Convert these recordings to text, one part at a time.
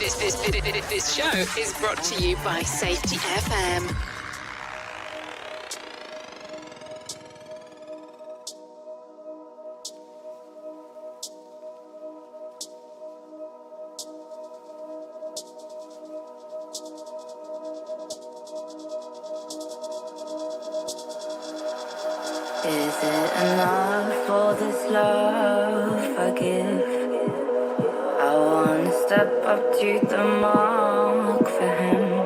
This show is brought to you by Safety FM. Is it enough for this love I give? I wanna step up to the mark for him.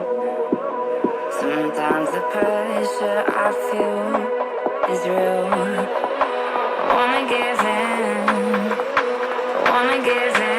Sometimes the pressure I feel is real. I wanna give in, I wanna give in.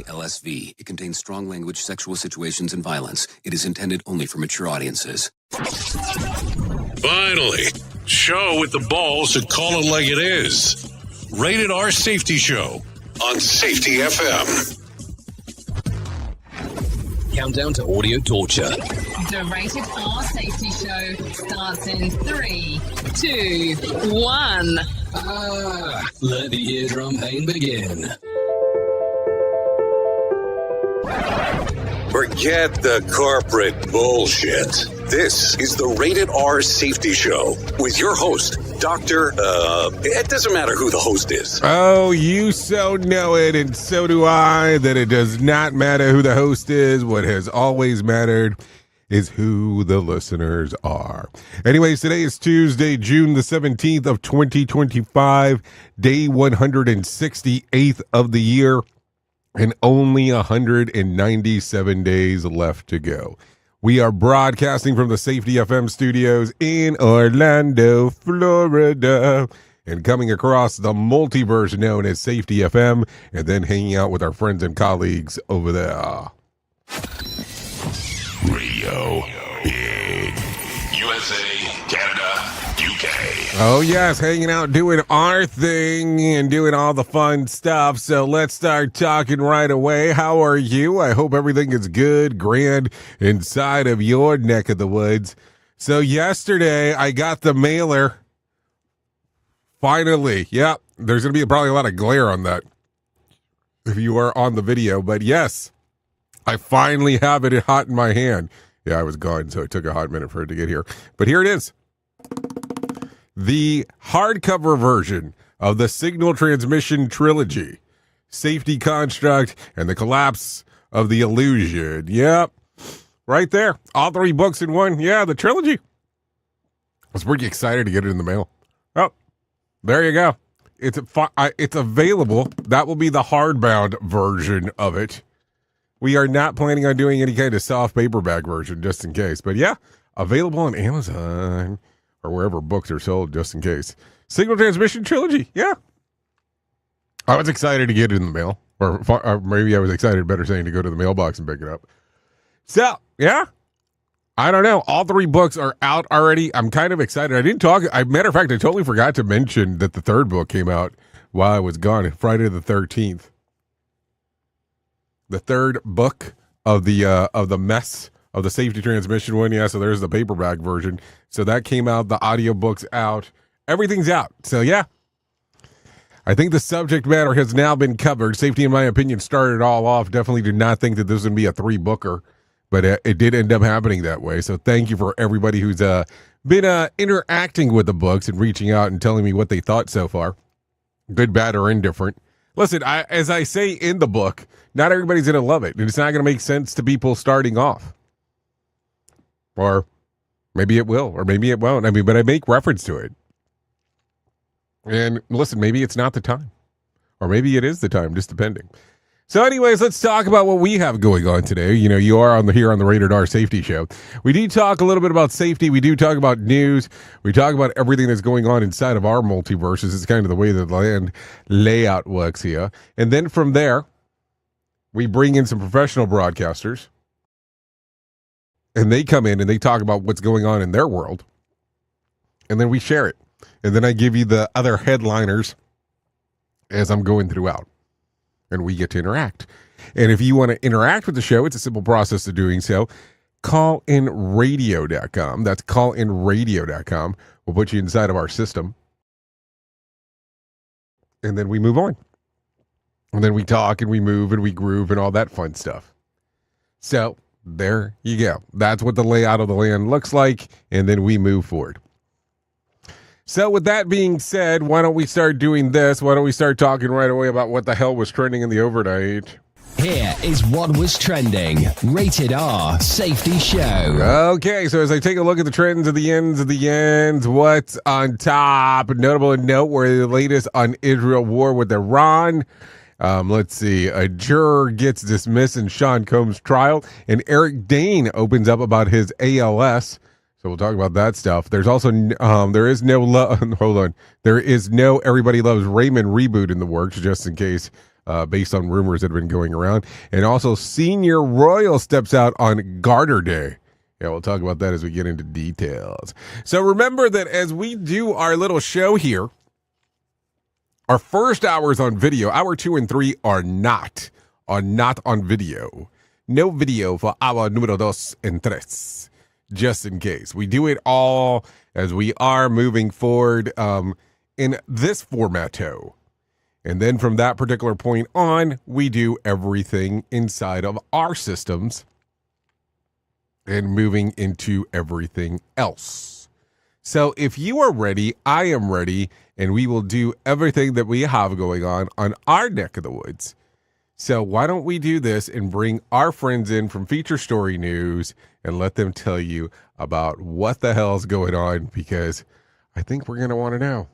LSV. It contains strong language, sexual situations, and violence. It is intended only for mature audiences. Finally, show with the balls to call it like it is. Rated R Safety Show on Safety FM. Countdown to audio torture. The Rated R Safety Show starts in 3, 2, 1. Let the eardrum pain begin. Forget the corporate bullshit. This is the Rated R Safety Show with your host, it doesn't matter who the host is. Oh, you so know it, and so do I, that it does not matter who the host is. What has always mattered is who the listeners are. Anyways, today is Tuesday, June the 17th of 2025, day 168th of the year. And only 197 days left to go. We are broadcasting from the Safety FM studios in Orlando, Florida, and coming across the multiverse known as Safety FM, and then hanging out with our friends and colleagues over there. Radio in USA, Canada, UK. Oh, yes, hanging out, doing our thing and doing all the fun stuff. So let's start talking right away. How are you? I hope everything is good, grand inside of your neck of the woods. So yesterday, I got the mailer. Finally. Yeah, there's going to be probably a lot of glare on that if you are on the video. But yes, I finally have it hot in my hand. Yeah, I was gone, so it took a hot minute for it to get here. But here it is. The hardcover version of the Signal Transmission Trilogy, Safety Construct, and the Collapse of the Illusion. Yep, right there. All three books in one. Yeah, the trilogy. I was pretty excited to get it in the mail. Oh, there you go. It's available. That will be the hardbound version of it. We are not planning on doing any kind of soft paperback version, just in case. But yeah, available on Amazon or wherever books are sold, just in case. Signal Transmission Trilogy, yeah. I was excited to get it in the mail. Or maybe I was excited, better saying, to go to the mailbox and pick it up. So, yeah. I don't know. All three books are out already. I'm kind of excited. I didn't talk. Matter of fact, I totally forgot to mention that the third book came out while I was gone, Friday the 13th. The third book of the mess of the Safety Transmission one. Yeah, so there's the paperback version. So that came out. The audiobook's out. Everything's out. So yeah, I think the subject matter has now been covered. Safety, in my opinion, started it all off. Definitely did not think that this was going to be a 3-booker, but it did end up happening that way. So thank you for everybody who's been interacting with the books and reaching out and telling me what they thought so far. Good, bad, or indifferent. Listen, as I say in the book, not everybody's going to love it. And it's not going to make sense to people starting off. Or maybe it will, or maybe it won't. I mean, but I make reference to it. And listen, maybe it's not the time. Or maybe it is the time, just depending. So anyways, let's talk about what we have going on today. You know, you are here on the Rated R Safety Show. We do talk a little bit about safety. We do talk about news. We talk about everything that's going on inside of our multiverses. It's kind of the way that the land layout works here. And then from there, we bring in some professional broadcasters. And they come in and they talk about what's going on in their world. And then we share it. And then I give you the other headliners as I'm going throughout. And we get to interact. And if you want to interact with the show, it's a simple process of doing so. Callinradio.com. That's callinradio.com. We'll put you inside of our system. And then we move on. And then we talk and we move and we groove and all that fun stuff. So there you go. That's what the layout of the land looks like. And then we move forward. So with that being said, why don't we start doing this? Why don't we start talking right away about what the hell was trending in the overnight? Here is what was trending. Rated R Safety Show. Okay, so as I take a look at the trends of the ends, what's on top? Notable and noteworthy, the latest on Israel war with Iran. Let's see. A juror gets dismissed in Sean Combs' trial, and Eric Dane opens up about his ALS. So we'll talk about that stuff. There's also there is no Everybody Loves Raymond reboot in the works, just in case, based on rumors that have been going around. And also Senior Royal steps out on Garter Day. Yeah, we'll talk about that as we get into details. So remember that as we do our little show here, our first hour is on video. Hour 2 and 3 are not on video. No video for hour número 2 and 3. Just in case. We do it all as we are moving forward in this formato. And then from that particular point on, we do everything inside of our systems and moving into everything else. So if you are ready, I am ready, and we will do everything that we have going on our neck of the woods. So why don't we do this and bring our friends in from Feature Story News and let them tell you about what the hell's going on, because I think we're going to want to know.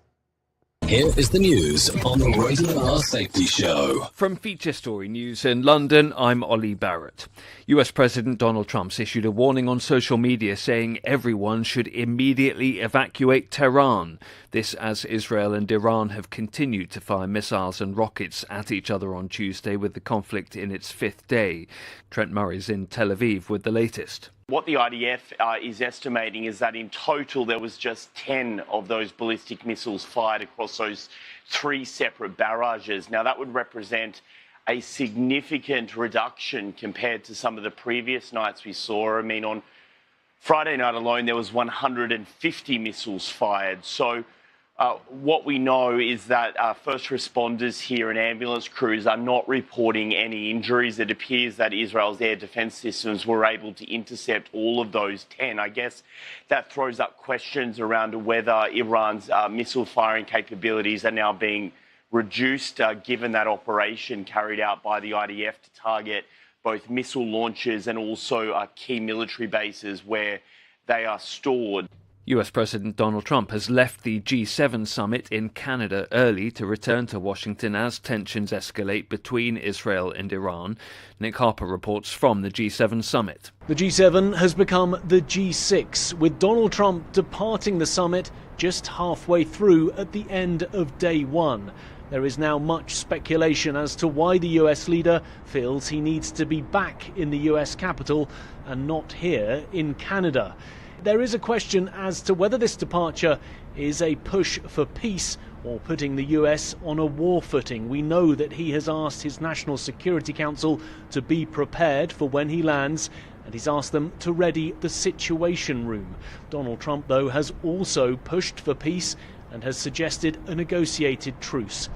Here is the news on the Rated R Safety Show. From Feature Story News in London, I'm Ollie Barrett. US President Donald Trump's issued a warning on social media saying everyone should immediately evacuate Tehran. This as Israel and Iran have continued to fire missiles and rockets at each other on Tuesday, with the conflict in its 5th day. Trent Murray's in Tel Aviv with the latest. What the IDF is estimating is that in total there was just 10 of those ballistic missiles fired across those 3 separate barrages. Now that would represent a significant reduction compared to some of the previous nights we saw. I mean, on Friday night alone there was 150 missiles fired. So what we know is that first responders here and ambulance crews are not reporting any injuries. It appears that Israel's air defense systems were able to intercept all of those 10. I guess that throws up questions around whether Iran's missile firing capabilities are now being reduced, given that operation carried out by the IDF to target both missile launches and also key military bases where they are stored. US President Donald Trump has left the G7 summit in Canada early to return to Washington as tensions escalate between Israel and Iran. Nick Harper reports from the G7 summit. The G7 has become the G6, with Donald Trump departing the summit just halfway through at the end of day 1. There is now much speculation as to why the US leader feels he needs to be back in the US capital and not here in Canada. There is a question as to whether this departure is a push for peace or putting the US on a war footing. We know that he has asked his National Security Council to be prepared for when he lands, and he's asked them to ready the Situation Room. Donald Trump, though, has also pushed for peace and has suggested a negotiated truce.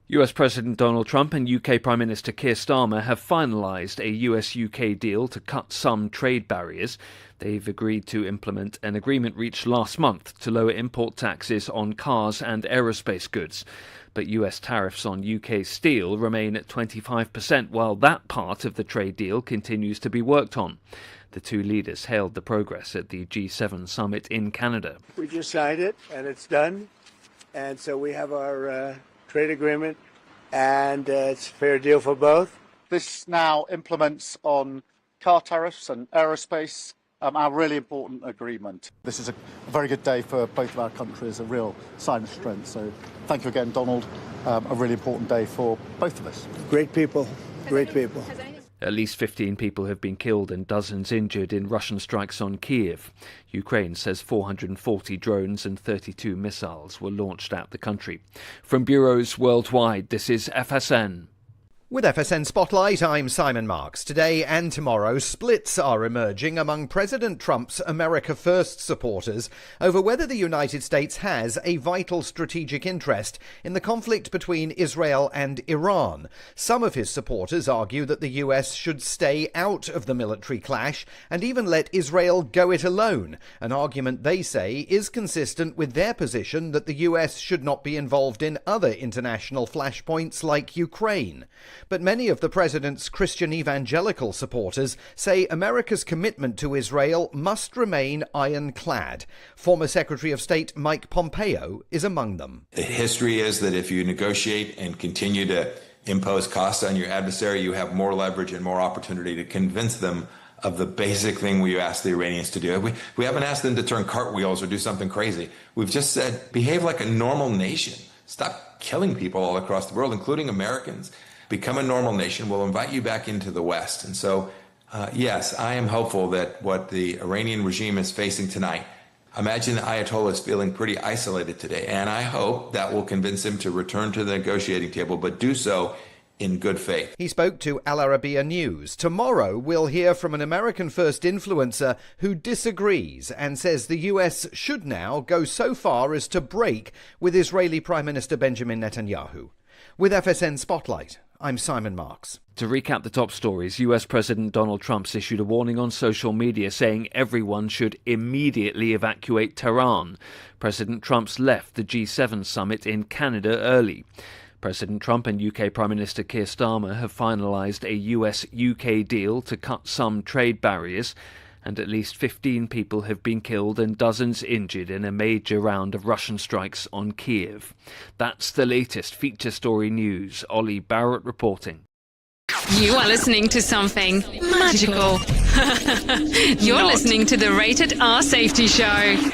US President Donald Trump and UK Prime Minister Keir Starmer have finalised a US-UK deal to cut some trade barriers. They've agreed to implement an agreement reached last month to lower import taxes on cars and aerospace goods. But US tariffs on UK steel remain at 25%, while that part of the trade deal continues to be worked on. The two leaders hailed the progress at the G7 summit in Canada. We just signed it, and it's done. And so we have our trade agreement, and it's a fair deal for both. This now implements on car tariffs and aerospace, our really important agreement. This is a very good day for both of our countries, a real sign of strength. So thank you again, Donald. A really important day for both of us. Great people, great people. At least 15 people have been killed and dozens injured in Russian strikes on Kiev. Ukraine says 440 drones and 32 missiles were launched at the country. From bureaus worldwide, this is FSN. With FSN Spotlight, I'm Simon Marks. Today and tomorrow, splits are emerging among President Trump's America First supporters over whether the United States has a vital strategic interest in the conflict between Israel and Iran. Some of his supporters argue that the US should stay out of the military clash and even let Israel go it alone, an argument they say is consistent with their position that the US should not be involved in other international flashpoints like Ukraine. But many of the president's Christian evangelical supporters say America's commitment to Israel must remain ironclad. Former Secretary of State Mike Pompeo is among them. The history is that if you negotiate and continue to impose costs on your adversary, you have more leverage and more opportunity to convince them of the basic thing we asked the Iranians to do. We haven't asked them to turn cartwheels or do something crazy. We've just said, behave like a normal nation. Stop killing people all across the world, including Americans. Become a normal nation. We'll invite you back into the West. And so, yes, I am hopeful that what the Iranian regime is facing tonight, imagine the Ayatollah is feeling pretty isolated today. And I hope that will convince him to return to the negotiating table, but do so in good faith. He spoke to Al Arabiya News. Tomorrow, we'll hear from an American First influencer who disagrees and says the US should now go so far as to break with Israeli Prime Minister Benjamin Netanyahu. With FSN Spotlight, I'm Simon Marks. To recap the top stories, US President Donald Trump's issued a warning on social media saying everyone should immediately evacuate Tehran. President Trump's left the G7 summit in Canada early. President Trump and UK Prime Minister Keir Starmer have finalised a US-UK deal to cut some trade barriers, and at least 15 people have been killed and dozens injured in a major round of Russian strikes on Kiev. That's the latest feature story news. Ollie Barrett reporting. You are listening to something magical. You're listening to the Rated R Safety Show.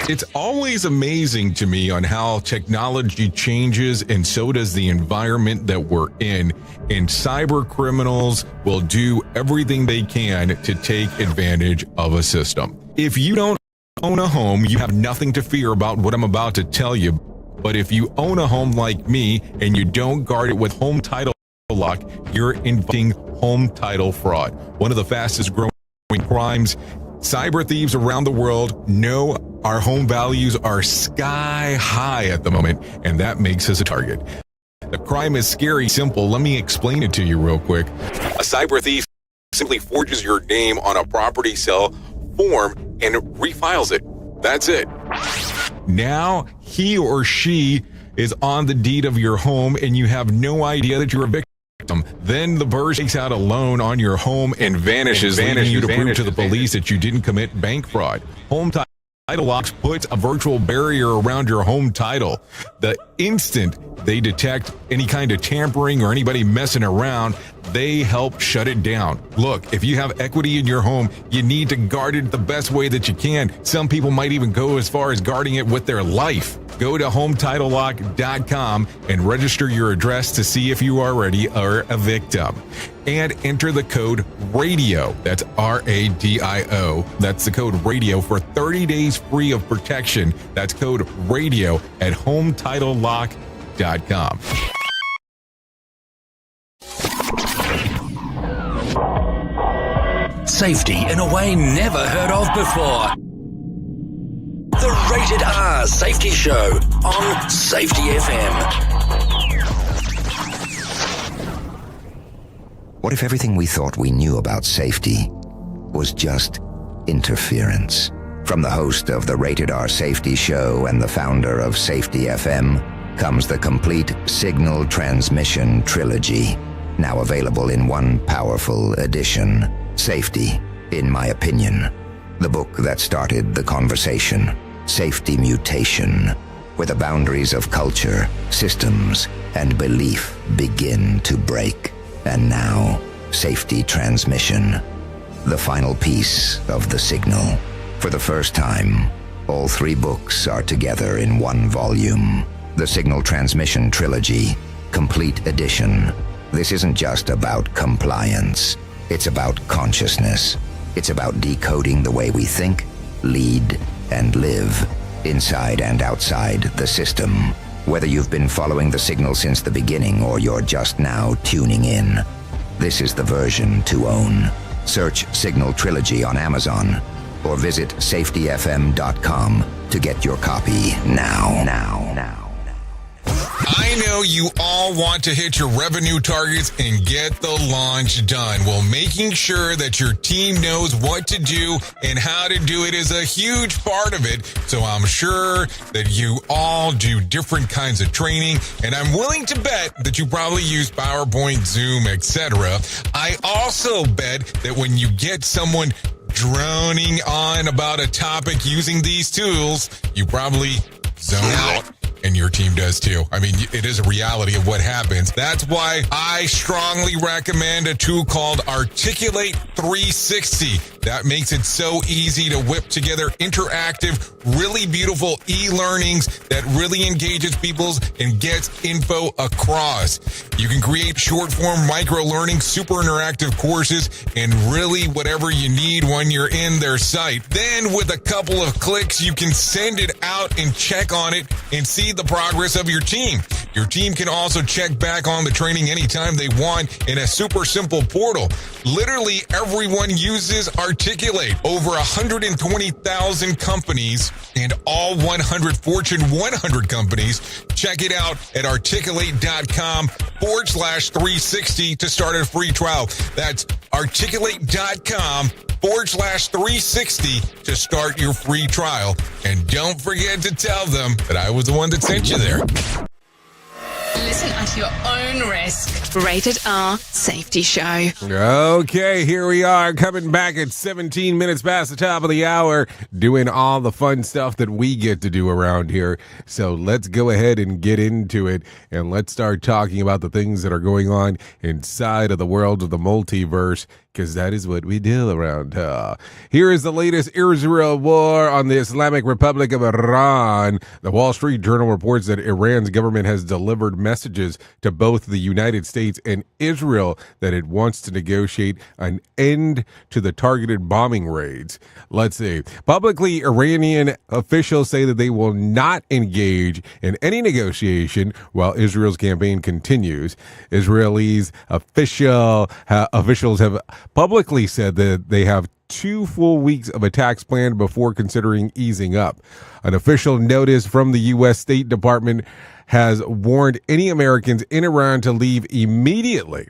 It's always amazing to me on how technology changes, and so does the environment that we're in. And cyber criminals will do everything they can to take advantage of a system. If you don't own a home, you have nothing to fear about what I'm about to tell you. But if you own a home like me and you don't guard it with home title lock, you're inviting home title fraud. One of the fastest growing crimes. Cyber thieves around the world know our home values are sky high at the moment, and that makes us a target. The crime is scary simple. Let me explain it to you real quick. A cyber thief simply forges your name on a property sale form and refiles it. That's it. Now he or she is on the deed of your home, and you have no idea that you're a victim. Then the burst takes out a loan on your home and vanishes, leaving you to prove to the police that you didn't commit bank fraud. Home Title Locks puts a virtual barrier around your home title. The instant they detect any kind of tampering or anybody messing around, they help shut it down. Look, if you have equity in your home, you need to guard it the best way that you can. Some people might even go as far as guarding it with their life. Go to HometitleLock.com and register your address to see if you already are a victim. And enter the code RADIO. That's RADIO. That's the code RADIO for 30 days free of protection. That's code RADIO at HometitleLock.com. Safety in a way never heard of before. The Rated R Safety Show on Safety FM. What if everything we thought we knew about safety was just interference? From the host of the Rated R Safety Show and the founder of Safety FM comes the complete Signal Transmission Trilogy, now available in one powerful edition. Safety, in my opinion. The book that started the conversation. Safety Mutation, where the boundaries of culture, systems, and belief begin to break. And now, safety transmission. The final piece of the signal. For the first time, all 3 books are together in one volume. The Signal Transmission Trilogy, Complete Edition. This isn't just about compliance. It's about consciousness. It's about decoding the way we think, lead, and live, inside and outside the system. Whether you've been following the signal since the beginning or you're just now tuning in, this is the version to own. Search Signal Trilogy on Amazon or visit safetyfm.com to get your copy now. I know you all want to hit your revenue targets and get the launch done. Well, making sure that your team knows what to do and how to do it is a huge part of it. So I'm sure that you all do different kinds of training, and I'm willing to bet that you probably use PowerPoint, Zoom, etc. I also bet that when you get someone droning on about a topic using these tools, you probably zone out. And your team does too. I mean, it is a reality of what happens. That's why I strongly recommend a tool called Articulate 360. That makes it so easy to whip together interactive, really beautiful e-learnings that really engages people and gets info across. You can create short-form micro-learning, super interactive courses, and really whatever you need when you're in their site. Then with a couple of clicks, you can send it out and check on it and see the progress of your team. Your team can also check back on the training anytime they want in a super simple portal. Literally everyone uses Articulate. Over 120,000 companies and all 100 Fortune 100 companies. Check it out at articulate.com/360 to start a free trial. That's articulate.com/360 to start your free trial. And don't forget to tell them that I was the one that sent you there. Listen at your own risk. Rated R Safety Show. Okay, here we are coming back at 17 minutes past the top of the hour, doing all the fun stuff that we get to do around here. So let's go ahead and get into it, and let's start talking about the things that are going on inside of the world of the multiverse, because that is what we do around here. Here is the latest Israel war on the Islamic Republic of Iran. The Wall Street Journal reports that Iran's government has delivered messages to both the United States and Israel that it wants to negotiate an end to the targeted bombing raids. Let's see. Publicly, Iranian officials say that they will not engage in any negotiation while Israel's campaign continues. Israelis officials have publicly said that they have 2 full weeks of attacks planned before considering easing up. An official notice from the U.S. State Department has warned any Americans in Iran to leave immediately,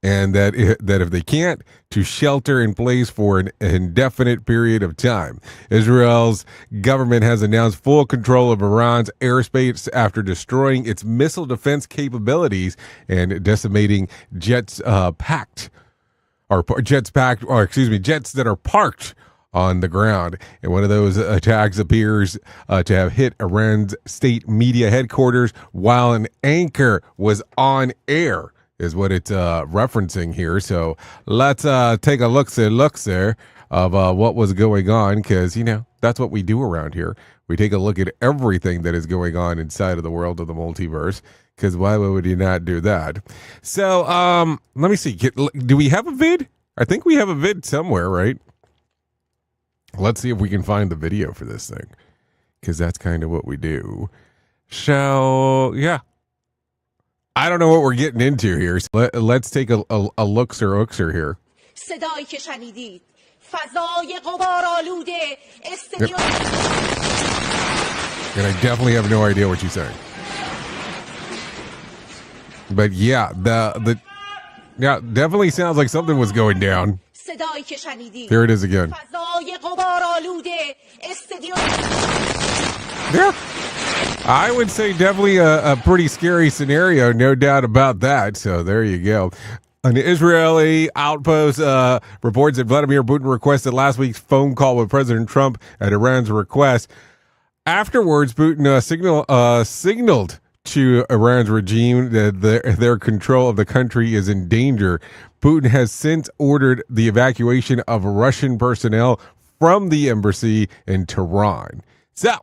and that if they can't, to shelter in place for an indefinite period of time. Israel's government has announced full control of Iran's airspace after destroying its missile defense capabilities and decimating jets that are parked on the ground. And one of those attacks appears to have hit Iran's state media headquarters while an anchor was on air, is what it's referencing here. So let's take a look there of what was going on, because, you know, that's what we do around here. We take a look at everything that is going on inside of the world of the multiverse, because why would you not do that? So let me see. Do we have a vid? I think we have a vid somewhere, right? Let's see if we can find the video for this thing, because that's kind of what we do. So, yeah. I don't know what we're getting into here. So let's take a lookser here. And I definitely have no idea what she's saying. But yeah, yeah, definitely sounds like something was going down. Here it is again. Yeah. I would say definitely a pretty scary scenario, no doubt about that. So there you go. An Israeli outpost reports that Vladimir Putin requested last week's phone call with President Trump at Iran's request. Afterwards, Putin signaled to Iran's regime that their control of the country is in danger. Putin has since ordered the evacuation of Russian personnel from the embassy in Tehran. So,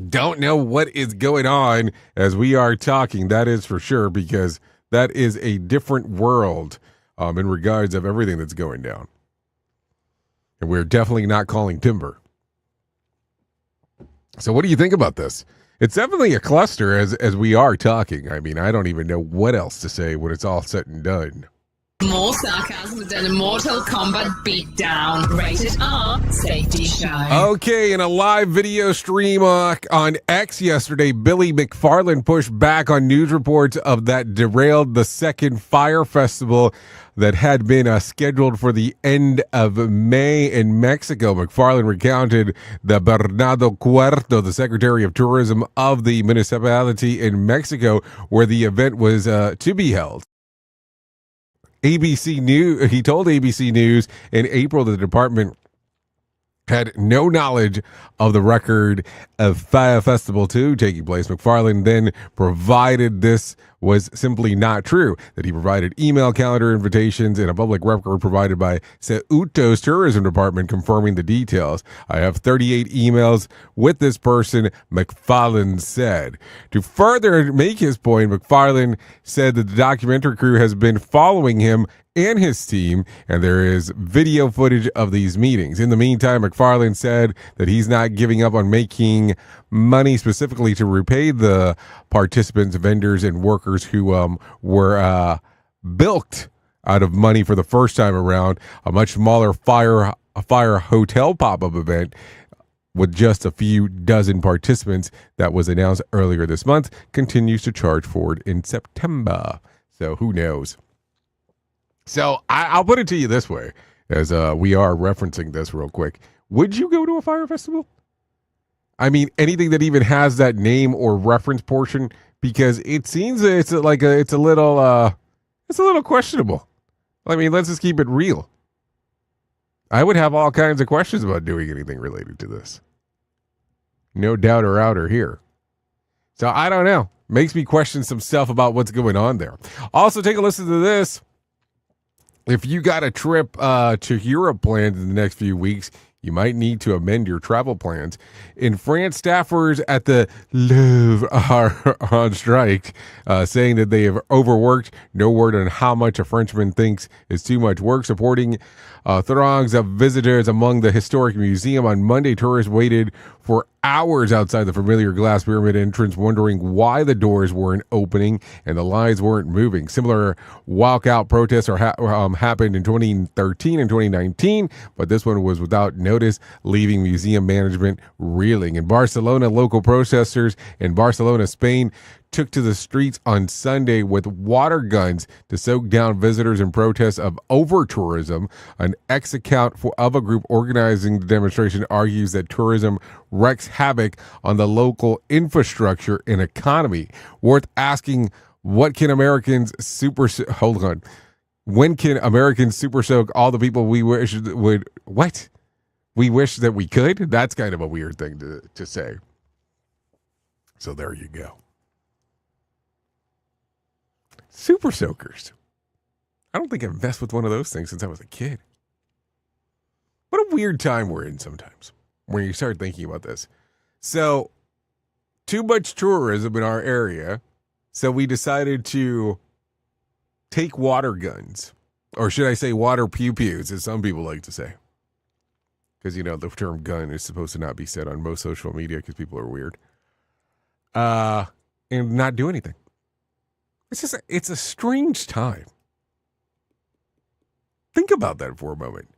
don't know what is going on as we are talking, that is for sure, because that is a different world in regards of everything that's going down. And we're definitely not calling timber. So what do you think about this? It's definitely a cluster as we are talking. I mean, I don't even know what else to say when it's all said and done. More sarcasm than a Mortal Kombat beatdown. Rated R Safety Show. Okay, in a live video stream on X yesterday, Billy McFarland pushed back on news reports of that derailed the second Fyre Festival that had been scheduled for the end of May in Mexico. McFarland recounted that Bernardo Cuerto, the Secretary of Tourism of the municipality in Mexico, where the event was to be held. ABC News. He told ABC News in April that the department had no knowledge of the record of Fyre Festival 2 taking place. McFarland then provided this was simply not true, that he provided email calendar invitations and a public record provided by Ceuto's tourism department confirming the details. I have 38 emails with this person, McFarland said. To further make his point, McFarland said that the documentary crew has been following him and his team, and there is video footage of these meetings. In the meantime, McFarland said that he's not giving up on making money specifically to repay the participants, vendors, and workers who were bilked out of money for the first time around. A much smaller Fyre hotel pop-up event with just a few dozen participants that was announced earlier this month continues to charge forward in September. So who knows? So I'll put it to you this way, as we are referencing this real quick. Would you go to a Fyre Festival? I mean, anything that even has that name or reference portion, because it seems it's a little questionable. I mean, let's just keep it real. I would have all kinds of questions about doing anything related to this. No doubt or outer here. So I don't know. Makes me question some stuff about what's going on there. Also, take a listen to this. If you got a trip to Europe planned in the next few weeks, you might need to amend your travel plans. In France, staffers at the Louvre are on strike, saying that they have overworked. No word on how much a Frenchman thinks is too much work. Supporting throngs of visitors among the historic museum on Monday, tourists waited for hours outside the familiar glass pyramid entrance, wondering why the doors weren't opening and the lines weren't moving. Similar walkout protests happened in 2013 and 2019, but this one was without notice, leaving museum management reeling. In Barcelona, local protesters in Barcelona, Spain, took to the streets on Sunday with water guns to soak down visitors in protest of over-tourism. An ex-account of a group organizing the demonstration argues that tourism wreaks havoc on the local infrastructure and economy. Worth asking, when can Americans super soak all the people we wish would, what? We wish that we could? That's kind of a weird thing to say. So there you go. Super soakers. I don't think I've messed with one of those things since I was a kid. What a weird time we're in sometimes when you start thinking about this. So, too much tourism in our area, so we decided to take water guns, or should I say water pew-pews, as some people like to say. Because, you know, the term gun is supposed to not be said on most social media because people are weird. And not do anything. It's a strange time. Think about that for a moment.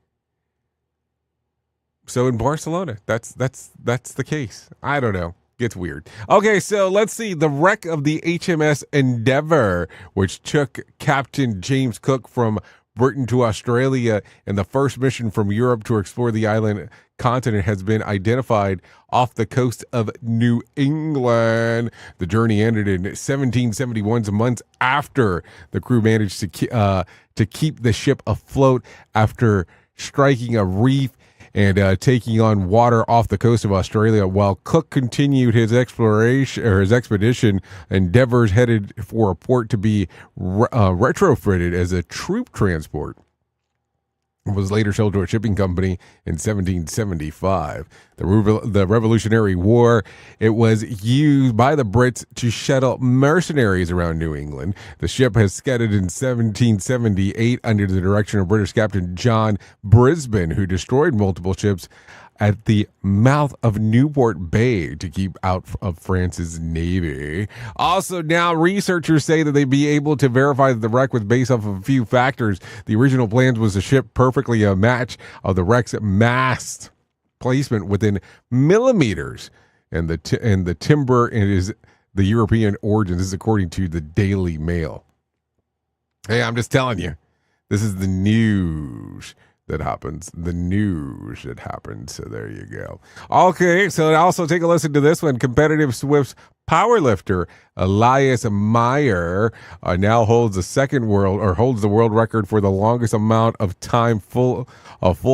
So in Barcelona, that's the case. I don't know. Gets weird. Okay, so let's see. The wreck of the HMS Endeavour, which took Captain James Cook from Britain to Australia, and the first mission from Europe to explore the island continent, has been identified off the coast of New England. The journey ended in 1771, months after the crew managed to keep the ship afloat after striking a reef and taking on water off the coast of Australia, while Cook continued his expedition endeavors headed for a port to be retrofitted as a troop transport. It was later sold to a shipping company in 1775. The Revolutionary War, it was used by the Brits to shuttle mercenaries around New England. The ship has scudded in 1778 under the direction of British Captain John Brisbane, who destroyed multiple ships at the mouth of Newport Bay to keep out of France's navy. Also, now researchers say that they'd be able to verify that the wreck was based off of a few factors. The original plans was the ship perfectly a match of the wreck's mast placement within millimeters, and the timber is the European origin. This is according to the Daily Mail. Hey, I'm just telling you, this is the news that happens. The news that happens. So there you go. Okay, so also take a listen to this one. Competitive Swift's powerlifter Elias Meyer now holds the world record for the longest amount of time full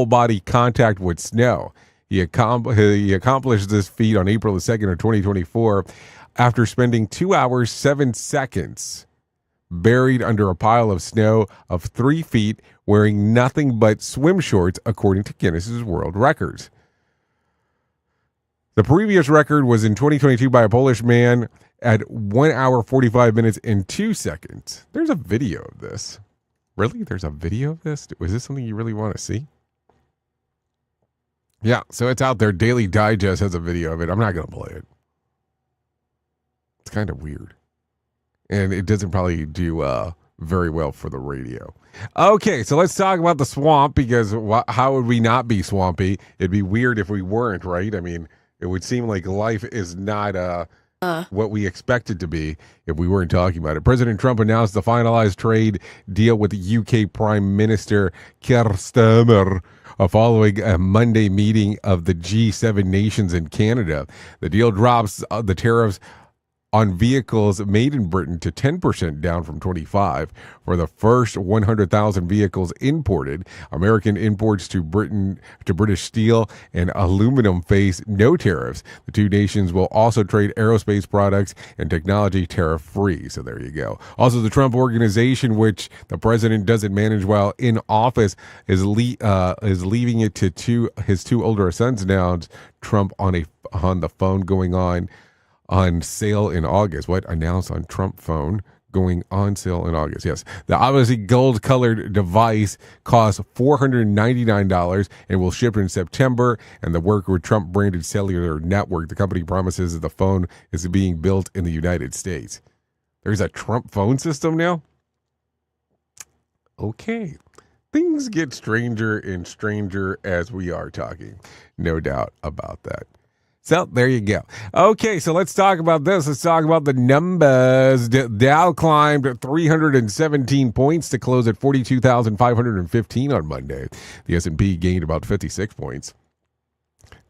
body contact with snow. He accomplished this feat on April the 2nd of 2024 after spending 2 hours 7 seconds buried under a pile of snow of 3 feet, wearing nothing but swim shorts, according to Guinness's World Records. The previous record was in 2022 by a Polish man at 1 hour 45 minutes and 2 seconds. There's a video of this. Really? There's a video of this? Was this something you really want to see? Yeah, so it's out there. Daily Digest has a video of it. I'm not going to play it. It's kind of weird. And it doesn't probably do very well for the radio. Okay, so let's talk about the swamp, because how would we not be swampy? It'd be weird if we weren't, right? I mean, it would seem like life is not what we expect it to be if we weren't talking about it. President Trump announced the finalized trade deal with the UK Prime Minister Keir Starmer following a Monday meeting of the G7 nations in Canada. The deal drops the tariffs on vehicles made in Britain to 10%, down from 25%. For the first 100,000 vehicles imported, American imports to British steel and aluminum face no tariffs. The two nations will also trade aerospace products and technology tariff-free. So there you go. Also, the Trump Organization, which the president doesn't manage while in office, is leaving it to his two older sons now. Trump on the phone going on sale in August. What? Announced on Trump phone going on sale in August. Yes. The obviously gold-colored device costs $499 and will ship in September, and the work with Trump-branded cellular network. The company promises that the phone is being built in the United States. There's a Trump phone system now? Okay. Things get stranger and stranger as we are talking. No doubt about that. So there you go. Okay, so let's talk about this. Let's talk about the numbers. Dow climbed 317 points to close at 42,515 on Monday. The S&P gained about 56 points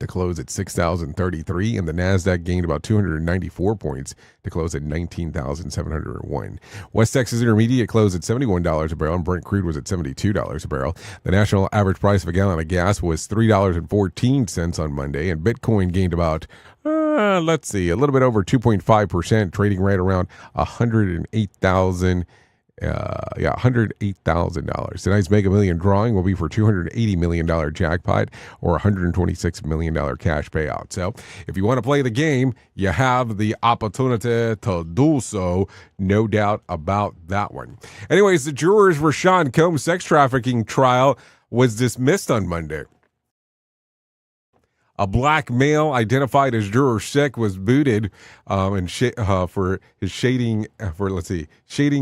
to close at 6,033, and the NASDAQ gained about 294 points to close at 19,701. West Texas Intermediate closed at $71 a barrel, and Brent crude was at $72 a barrel. The national average price of a gallon of gas was $3.14 on Monday, and Bitcoin gained about, a little bit over 2.5%, trading right around $108,000. $108,000. Tonight's Mega Million drawing will be for $280 million jackpot or $126 million cash payout. So if you want to play the game, you have the opportunity to do so. No doubt about that one. Anyways, the jurors for Sean Combs' sex trafficking trial was dismissed on Monday. A black male identified as Juror 6 was booted for his shading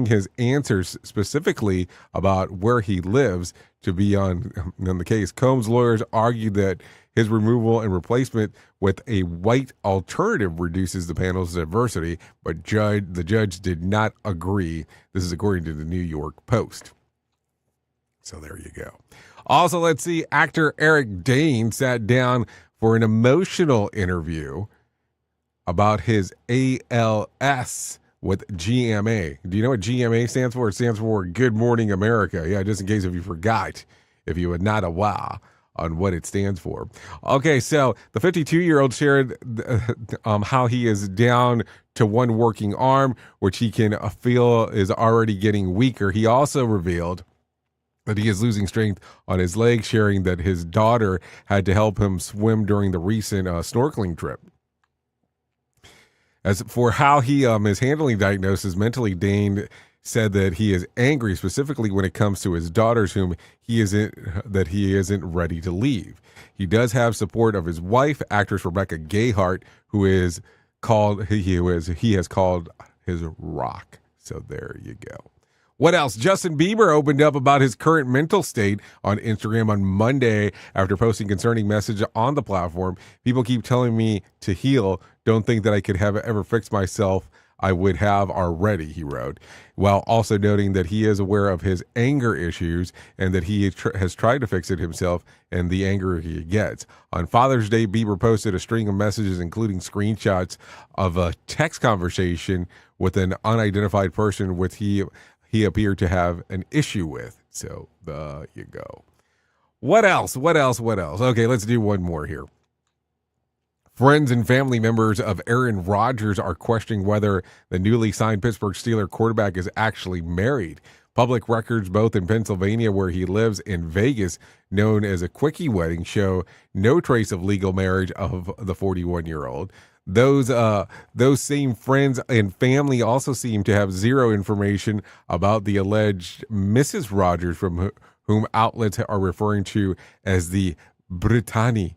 his answers specifically about where he lives to be on the case. Combs' lawyers argued that his removal and replacement with a white alternative reduces the panel's diversity, but the judge did not agree. This is according to the New York Post. So there you go. Also, let's see, actor Eric Dane sat down for an emotional interview about his ALS with GMA. Do you know what GMA stands for? It stands for Good Morning America. Yeah, just in case if you forgot, if you were not aware. on what it stands for. Okay, so the 52-year-old shared how he is down to one working arm, which he can feel is already getting weaker. He also revealed that he is losing strength on his legs, sharing that his daughter had to help him swim during the recent snorkeling trip. As for how he is handling diagnosis, mentally, Dane said that he is angry, specifically when it comes to his daughters, whom he isn't ready to leave. He does have support of his wife, actress Rebecca Gayheart, who has called his rock. So there you go. What else? Justin Bieber opened up about his current mental state on Instagram on Monday after posting concerning message on the platform. People keep telling me to heal. Don't think that I could have ever fixed myself. I would have already, he wrote, while also noting that he is aware of his anger issues and that he has tried to fix it himself and the anger he gets. On Father's Day, Bieber posted a string of messages, including screenshots of a text conversation with an unidentified person with he appeared to have an issue with. So there you go. What else? Okay, let's do one more here. Friends and family members of Aaron Rodgers are questioning whether the newly signed Pittsburgh Steelers quarterback is actually married. Public records, both in Pennsylvania, where he lives, in Vegas, known as a quickie wedding, show no trace of legal marriage of the 41-year-old. Those same friends and family also seem to have zero information about the alleged Mrs. Rodgers, from whom outlets are referring to as the Brittany,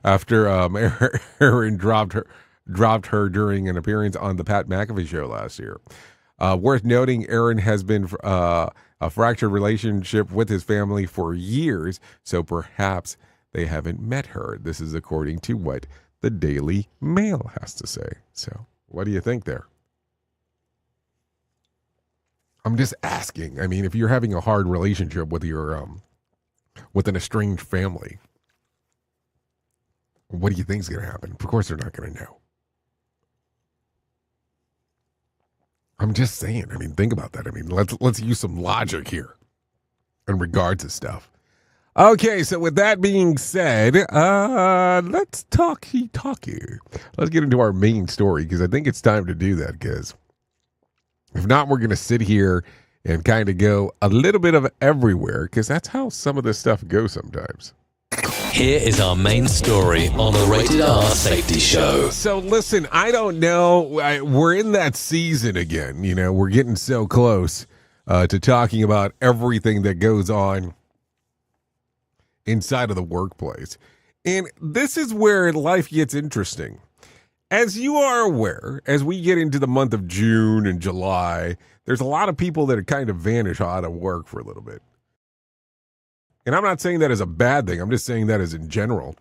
after Aaron dropped her during an appearance on the Pat McAfee show last year. Worth noting, Aaron has been a fractured relationship with his family for years, so perhaps they haven't met her. This is according to what the Daily Mail has to say. So what do you think there? I'm just asking. I mean, if you're having a hard relationship with your with an estranged family, what do you think is going to happen? Of course, they're not going to know. I'm just saying. I mean, think about that. I mean, let's use some logic here in regards to stuff. Okay, so with that being said, let's talky. Let's get into our main story, because I think it's time to do that, because if not, we're going to sit here and kind of go a little bit of everywhere, because that's how some of this stuff goes sometimes. Here is our main story on the Rated R Safety Show. So listen, I don't know. We're in that season again. You know, we're getting so close to talking about everything that goes on inside of the workplace. And this is where life gets interesting. As you are aware, as we get into the month of June and July, there's a lot of people that kind of vanish out of work for a little bit. And I'm not saying that as a bad thing. I'm just saying that as in general.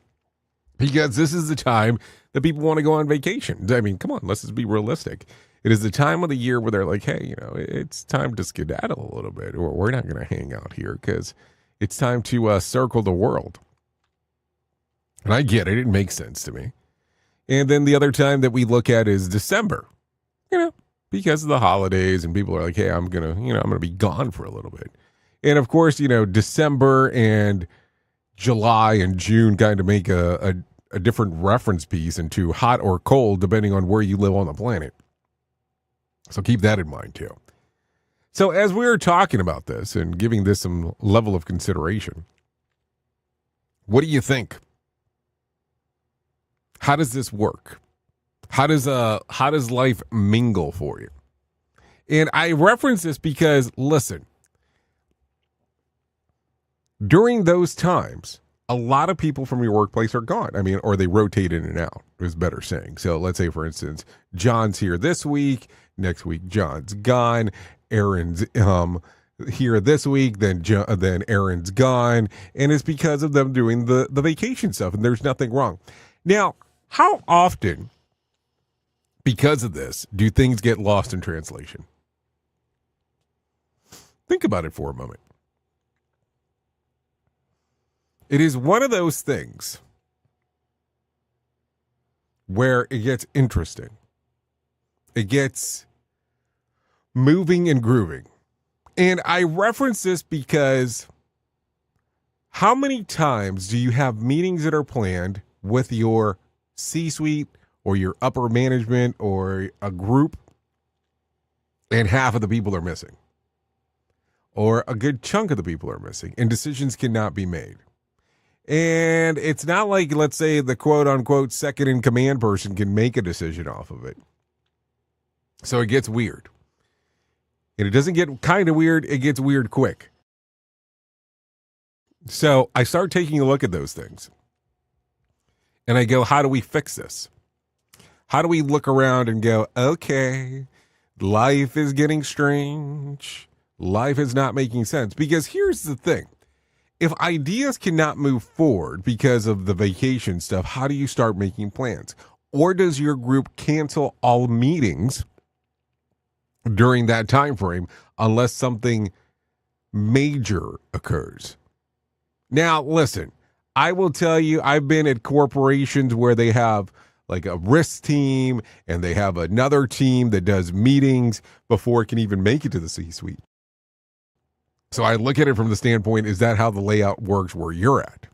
Because this is the time that people want to go on vacation. I mean, come on, let's just be realistic. It is the time of the year where they're like, hey, you know, it's time to skedaddle a little bit. Or we're not going to hang out here because it's time to circle the world. And I get it. It makes sense to me. And then the other time that we look at is December, you know, because of the holidays, and people are like, hey, I'm going to be gone for a little bit. And of course, you know, December and July and June kind of make a different reference piece into hot or cold, depending on where you live on the planet. So keep that in mind too. So as we were talking about this and giving this some level of consideration, what do you think? How does this work? How does life mingle for you? And I reference this because, listen, during those times, a lot of people from your workplace are gone. I mean, or they rotate in and out, is better saying. So let's say, for instance, John's here this week. Next week, John's gone. Aaron's here this week. Then Aaron's gone. And it's because of them doing the vacation stuff. And there's nothing wrong. Now, how often, because of this, do things get lost in translation? Think about it for a moment. It is one of those things where it gets interesting. It gets moving and grooving. And I reference this because How many times do you have meetings that are planned with your C-suite or your upper management or a group, and half of the people are missing? Or a good chunk of the people are missing, and decisions cannot be made. And it's not like, let's say, the quote-unquote second-in-command person can make a decision off of it. So it gets weird. And it doesn't get kind of weird, it gets weird quick. So I start taking a look at those things. And I go, how do we fix this? How do we look around and go, okay, life is getting strange. Life is not making sense. Because here's the thing. If ideas cannot move forward because of the vacation stuff, how do you start making plans? Or does your group cancel all meetings during that time frame unless something major occurs? Now, listen, I will tell you, I've been at corporations where they have like a risk team and they have another team that does meetings before it can even make it to the C-suite. So I look at it from the standpoint, is that how the layout works where you're at?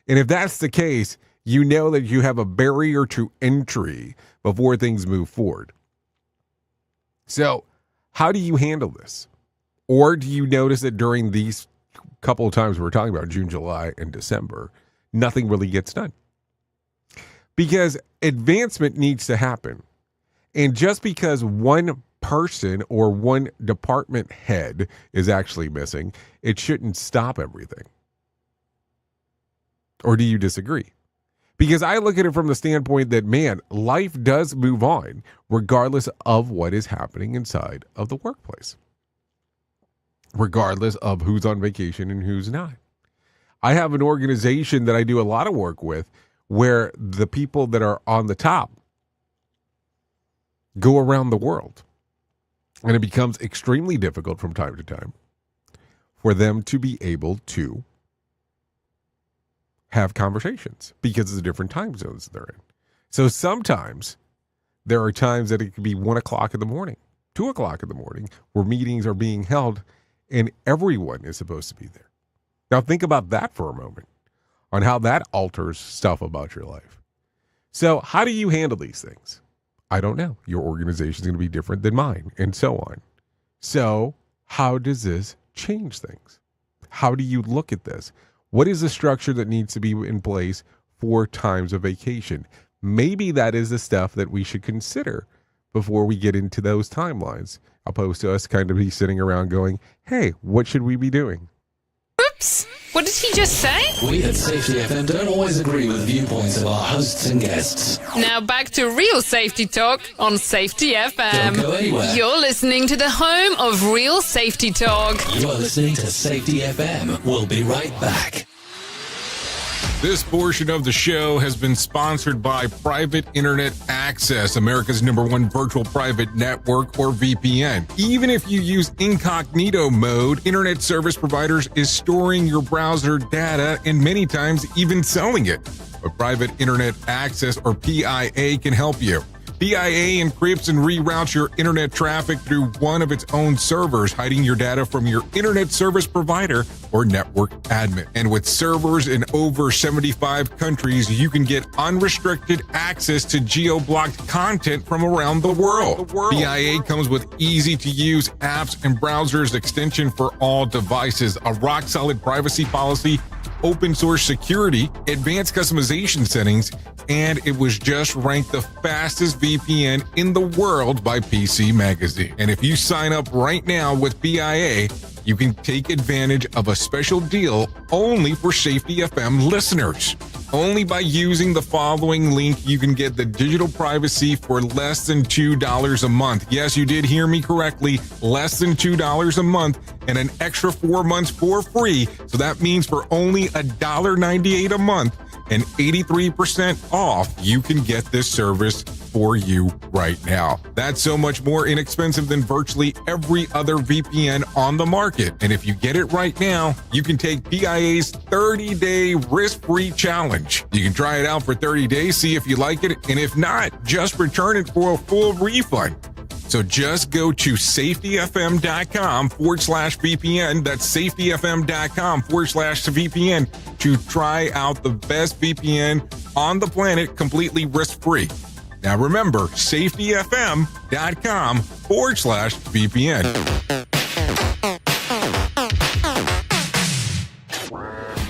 And if that's the case, you know that you have a barrier to entry before things move forward. So how do you handle this? Or do you notice that during these couple of times we're talking about, June, July, and December, nothing really gets done? Because advancement needs to happen. And just because one person or one department head is actually missing, it shouldn't stop everything. Or do you disagree? Because I look at it from the standpoint that, man, life does move on regardless of what is happening inside of the workplace. Regardless of who's on vacation and who's not. I have an organization that I do a lot of work with where the people that are on the top go around the world. And it becomes extremely difficult from time to time for them to be able to have conversations because of the different time zones they're in. So sometimes there are times that it could be 1 o'clock in the morning, 2 o'clock in the morning, where meetings are being held and everyone is supposed to be there. Now think about that for a moment on how that alters stuff about your life. So how do you handle these things? I don't know. Your organization is going to be different than mine and so on. So how does this change things? How do you look at this? What is the structure that needs to be in place for times of vacation? Maybe that is the stuff that we should consider before we get into those timelines, opposed to us kind of be sitting around going, hey, what should we be doing? Oops! What did he just say? We at Safety FM don't always agree with viewpoints of our hosts and guests. Now back to real safety talk on Safety FM. Don't go anywhere. You're listening to the home of real safety talk. You're listening to Safety FM. We'll be right back. This portion of the show has been sponsored by Private Internet Access, America's #1 virtual private network, or VPN. Even if you use incognito mode, internet service providers is storing your browser data and many times even selling it. But Private Internet Access, or PIA, can help you. PIA encrypts and reroutes your internet traffic through one of its own servers, hiding your data from your internet service provider or network admin. And with servers in over 75 countries, you can get unrestricted access to geo-blocked content from around the world. PIA comes with easy-to-use apps and browsers extension for all devices, a rock-solid privacy policy, open source security, advanced customization settings, and it was just ranked the fastest VPN in the world by PC Magazine. And if you sign up right now with PIA, you can take advantage of a special deal only for Safety FM listeners. Only by using the following link, you can get the digital privacy for less than $2 a month. Yes, you did hear me correctly, less than $2 a month, and an extra 4 months for free. So that means for only $1.98 a month and 83% off, you can get this service for you right now. That's so much more inexpensive than virtually every other VPN on the market. And if you get it right now, you can take PIA's 30-day risk-free challenge. You can try it out for 30 days, see if you like it, and if not, just return it for a full refund. So just go to safetyfm.com/VPN. That's safetyfm.com/VPN to try out the best VPN on the planet completely risk-free. Now remember, safetyfm.com/VPN.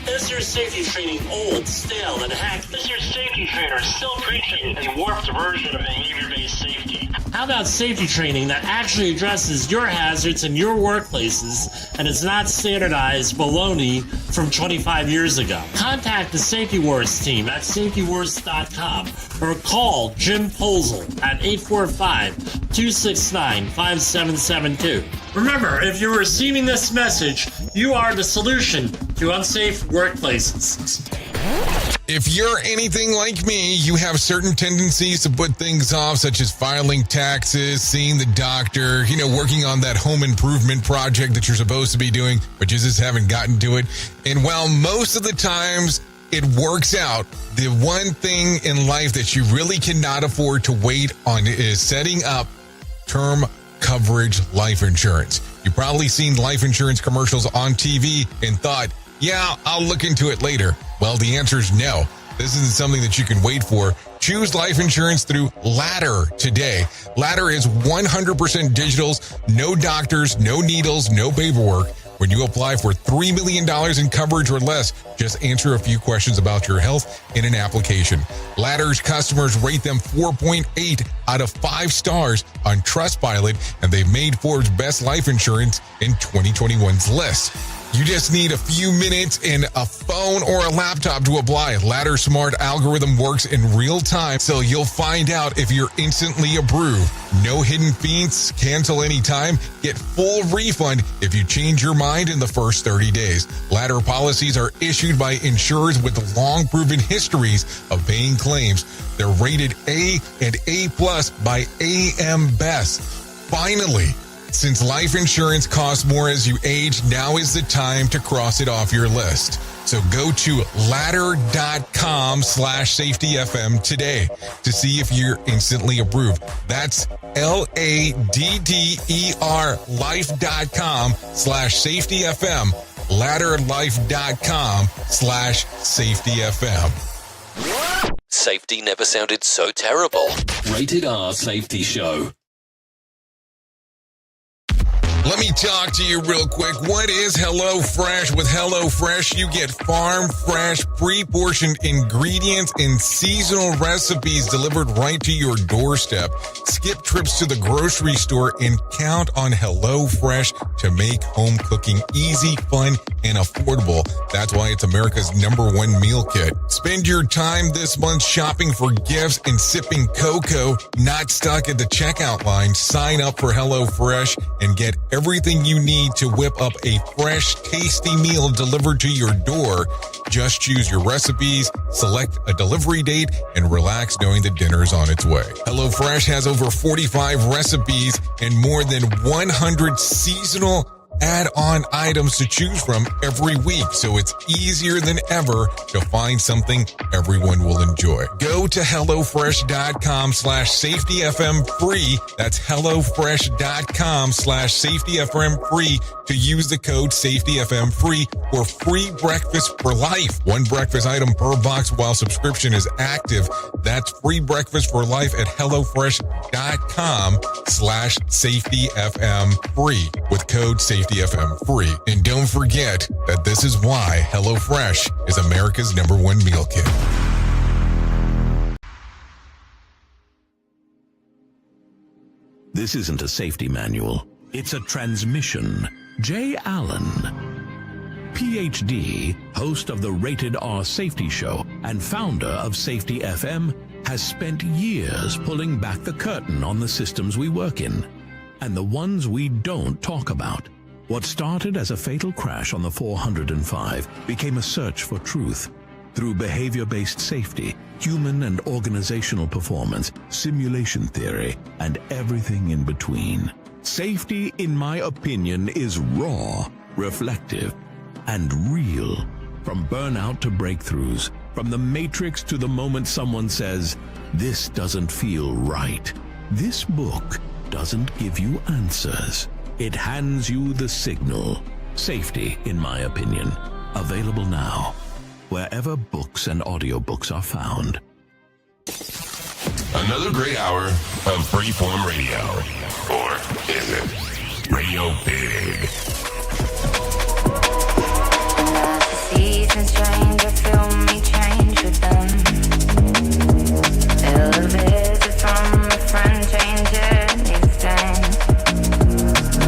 Is your safety training old, stale, and hacked? Is your safety trainer still preaching a warped version of behavior-based safety? How about safety training that actually addresses your hazards in your workplaces and is not standardized baloney from 25 years ago? Contact the Safety Wars team at safetywars.com or call Jim Posel at 845-269-5772. Remember, if you're receiving this message, you are the solution to unsafe workplaces. If you're anything like me, you have certain tendencies to put things off, such as filing taxes, seeing the doctor, working on that home improvement project that you're supposed to be doing, but you just haven't gotten to it. And while most of the times it works out, the one thing in life that you really cannot afford to wait on is setting up term coverage life insurance. You've probably seen life insurance commercials on TV and thought, yeah, I'll look into it later. Well, the answer is no. This isn't something that you can wait for. Choose life insurance through Ladder today. Ladder is 100% digitals, no doctors, no needles, no paperwork. When you apply for $3 million in coverage or less, just answer a few questions about your health in an application. Ladder's customers rate them 4.8 out of 5 stars on Trustpilot, and they've made Forbes' Best Life Insurance in 2021's list. You just need a few minutes and a phone or a laptop to apply. Ladder's smart algorithm works in real time, so you'll find out if you're instantly approved. No hidden fees, cancel anytime, get full refund if you change your mind in the first 30 days. Ladder policies are issued by insurers with long proven histories of paying claims. They're rated A and A+ by AM Best. Finally, since life insurance costs more as you age, now is the time to cross it off your list. So go to ladder.com/safetyfm today to see if you're instantly approved. That's LADDER life.com/safetyfm. Ladderlife.com/safetyfm. Safety never sounded so terrible. Rated R Safety Show. Let me talk to you real quick. What is HelloFresh? With HelloFresh, you get farm fresh, pre-portioned ingredients and seasonal recipes delivered right to your doorstep. Skip trips to the grocery store and count on HelloFresh to make home cooking easy, fun, and affordable. That's why it's America's #1 meal kit. Spend your time this month shopping for gifts and sipping cocoa, not stuck at the checkout line. Sign up for HelloFresh and get everything you need to whip up a fresh, tasty meal delivered to your door. Just choose your recipes, select a delivery date, and relax knowing the dinner's on its way. HelloFresh has over 45 recipes and more than 100 seasonal add-on items to choose from every week, so it's easier than ever to find something everyone will enjoy. Go to HelloFresh.com/safetyfm free. That's HelloFresh.com/safetyfm free to use the code safetyfm free for free breakfast for life. One breakfast item per box while subscription is active. That's free breakfast for life at HelloFresh.com/safetyfm free with code safetyfm free. And don't forget that this is why HelloFresh is America's #1 meal kit. This isn't a safety manual. It's a transmission. Jay Allen, PhD, host of the Rated R Safety Show and founder of Safety FM, has spent years pulling back the curtain on the systems we work in and the ones we don't talk about. What started as a fatal crash on the 405 became a search for truth through behavior-based safety, human and organizational performance, simulation theory, and everything in between. Safety, in my opinion, is raw, reflective, and real. From burnout to breakthroughs, from the matrix to the moment someone says, "This doesn't feel right." This book doesn't give you answers. It hands you the signal. Safety, in my opinion. Available now, wherever books and audiobooks are found. Another great hour of Freeform Radio. Or is it Radio Big? Seasons change, I feel me change with them. Elevated from a friend, change anything.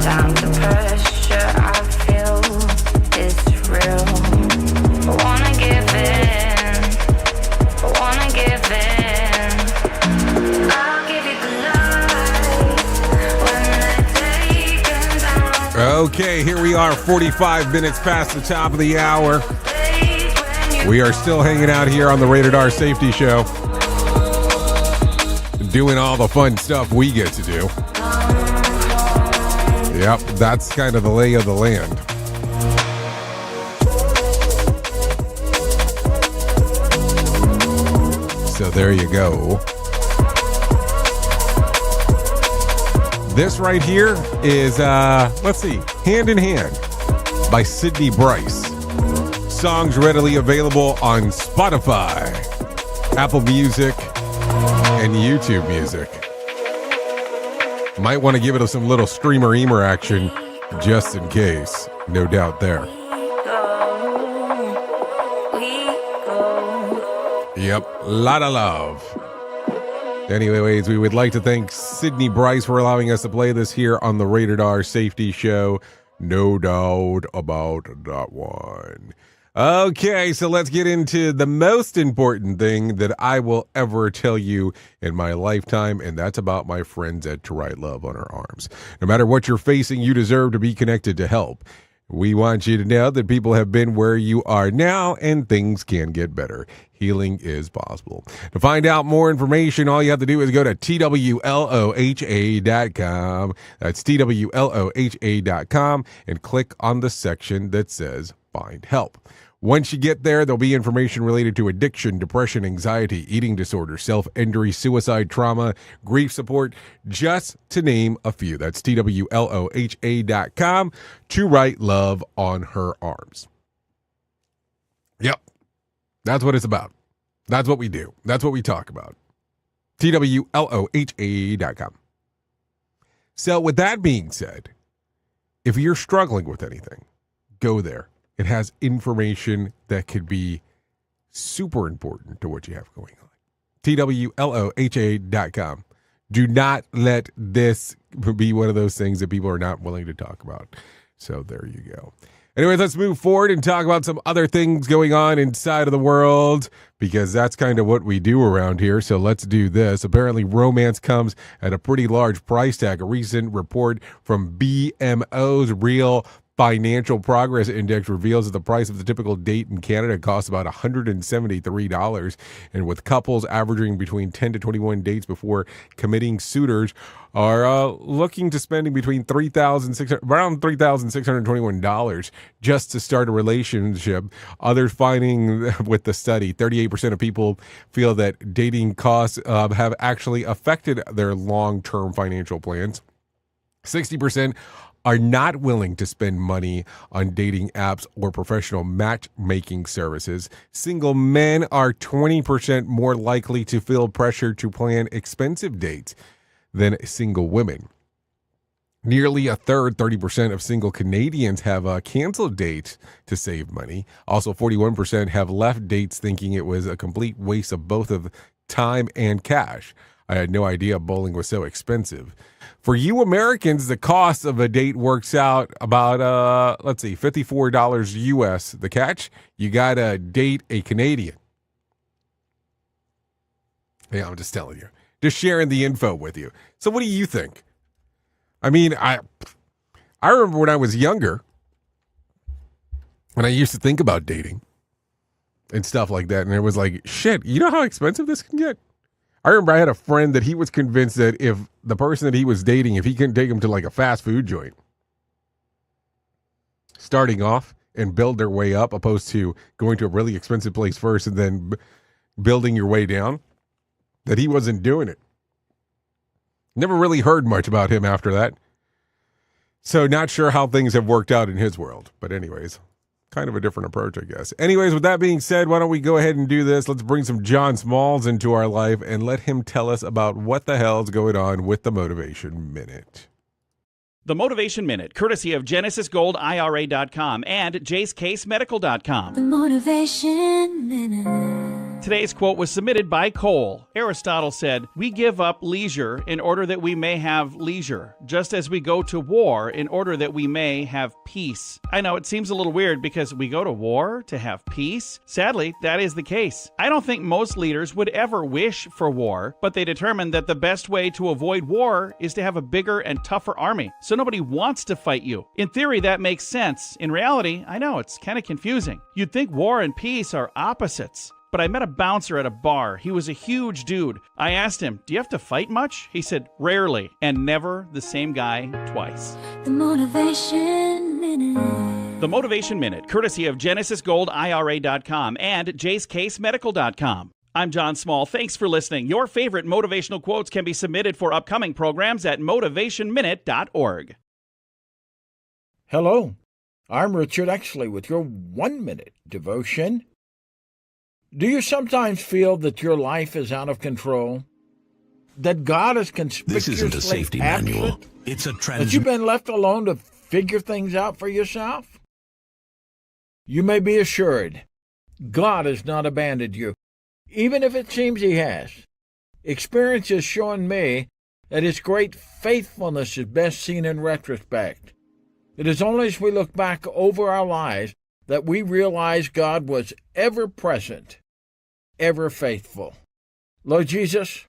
Time the pressure I feel is real. I wanna give in, I wanna give in. I'll give you the light when the day comes out. Okay, here we are, 45 minutes past the top of the hour. We are still hanging out here on the Rated R Safety Show, doing all the fun stuff we get to do. Yep, that's kind of the lay of the land. So there you go. This right here is, let's see, Hand in Hand by Sydney Bryce. Songs readily available on Spotify, Apple Music, and YouTube Music. Might want to give it some little streamer-eamer action just in case. No doubt there. Yep, lot of love. Anyways, we would like to thank Sydney Bryce for allowing us to play this here on the Rated R Safety Show. No doubt about that one. Okay, so let's get into the most important thing that I will ever tell you in my lifetime, and that's about my friends at To Write Love on Our Arms. No matter what you're facing, you deserve to be connected to help. We want you to know that people have been where you are now, and things can get better. Healing is possible. To find out more information, all you have to do is go to TWLOHA.com. That's TWLOHA.com, and click on the section that says Find Help. Once you get there, there'll be information related to addiction, depression, anxiety, eating disorder, self-injury, suicide, trauma, grief support, just to name a few. That's TWLOHA.com. To Write Love on Her Arms. Yep. That's what it's about. That's what we do. That's what we talk about. TWLOHA.com. So with that being said, if you're struggling with anything, go there. It has information that could be super important to what you have going on. TWLOHA.com. Do not let this be one of those things that people are not willing to talk about. So there you go. Anyways, let's move forward and talk about some other things going on inside of the world, because that's kind of what we do around here. So let's do this. Apparently, romance comes at a pretty large price tag. A recent report from BMO's Real Financial Progress Index reveals that the price of the typical date in Canada costs about $173, and with couples averaging between 10 to 21 dates before committing, suitors are looking to spending between around $3,621 just to start a relationship. Others finding with the study, 38% of people feel that dating costs have actually affected their long-term financial plans. 60% are not willing to spend money on dating apps or professional matchmaking services. Single men are 20% more likely to feel pressure to plan expensive dates than single women. Nearly a third, 30% of single Canadians have canceled dates to save money. Also, 41% have left dates thinking it was a complete waste of both of time and cash. I had no idea bowling was so expensive. For you Americans, the cost of a date works out about, $54 US. The catch? You got to date a Canadian. Yeah, I'm just telling you. Just sharing the info with you. So what do you think? I mean, I remember when I was younger, when I used to think about dating and stuff like that, and it was like, shit, you know how expensive this can get? I remember I had a friend that he was convinced that if the person that he was dating, if he couldn't take him to like a fast food joint, starting off and build their way up, opposed to going to a really expensive place first and then building your way down, that he wasn't doing it. Never really heard much about him after that. So not sure how things have worked out in his world. But anyways, kind of a different approach, I guess. Anyways, with that being said, why don't we go ahead and do this? Let's bring some John Smalls into our life and let him tell us about what the hell's going on with the Motivation Minute. The Motivation Minute, courtesy of GenesisGoldIRA.com and JaceCaseMedical.com. The Motivation Minute. Today's quote was submitted by Cole. Aristotle said, "We give up leisure in order that we may have leisure, just as we go to war in order that we may have peace." I know it seems a little weird because we go to war to have peace. Sadly, that is the case. I don't think most leaders would ever wish for war, but they determined that the best way to avoid war is to have a bigger and tougher army. So nobody wants to fight you. In theory, that makes sense. In reality, I know it's kind of confusing. You'd think war and peace are opposites. But I met a bouncer at a bar. He was a huge dude. I asked him, "Do you have to fight much?" He said, "Rarely," and never the same guy twice. The Motivation Minute. The Motivation Minute, courtesy of GenesisGoldIRA.com and JaceCaseMedical.com. I'm John Small. Thanks for listening. Your favorite motivational quotes can be submitted for upcoming programs at motivationminute.org. Hello, I'm Richard Exley with your 1-minute devotion. Do you sometimes feel that your life is out of control? That God is conspicuously This isn't a safety manual. It's a that you've been left alone to figure things out for yourself? You may be assured, God has not abandoned you, even if it seems He has. Experience has shown me that His great faithfulness is best seen in retrospect. It is only as we look back over our lives that we realize God was ever present, ever faithful. Lord Jesus,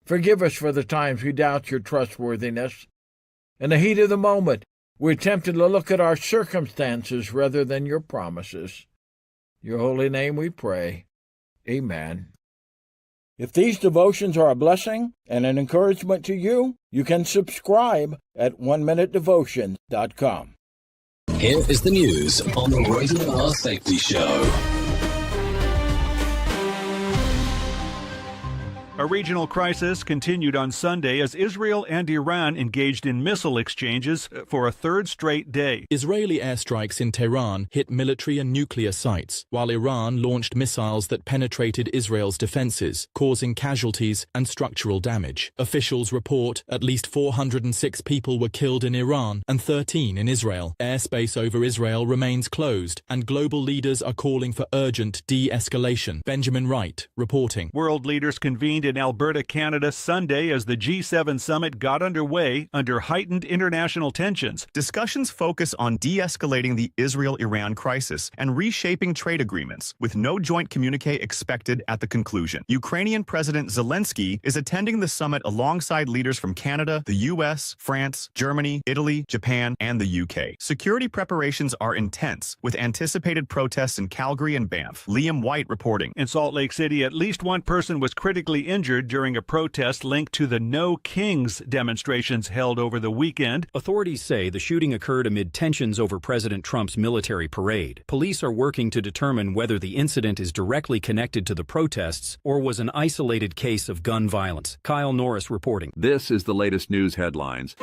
forgive us for the times we doubt your trustworthiness. In the heat of the moment, we're tempted to look at our circumstances rather than your promises. In your holy name we pray. Amen. If these devotions are a blessing and an encouragement to you, you can subscribe at oneminutedevotion.com. Here is the news on the Rated R Safety Show. A regional crisis continued on Sunday as Israel and Iran engaged in missile exchanges for a third straight day. Israeli airstrikes in Tehran hit military and nuclear sites, while Iran launched missiles that penetrated Israel's defenses, causing casualties and structural damage. Officials report at least 406 people were killed in Iran and 13 in Israel. Airspace over Israel remains closed, and global leaders are calling for urgent de-escalation. Benjamin Wright reporting. World leaders convened in Alberta, Canada, Sunday as the G7 summit got underway under heightened international tensions. Discussions focus on de-escalating the Israel-Iran crisis and reshaping trade agreements, with no joint communique expected at the conclusion. Ukrainian President Zelensky is attending the summit alongside leaders from Canada, the U.S., France, Germany, Italy, Japan, and the UK. Security preparations are intense, with anticipated protests in Calgary and Banff. Liam White reporting. In Salt Lake City, at least one person was critically injured during a protest linked to the No Kings demonstrations held over the weekend. Authorities say the shooting occurred amid tensions over President Trump's military parade. Police are working to determine whether the incident is directly connected to the protests or was an isolated case of gun violence. Kyle Norris reporting. This is the latest news headlines.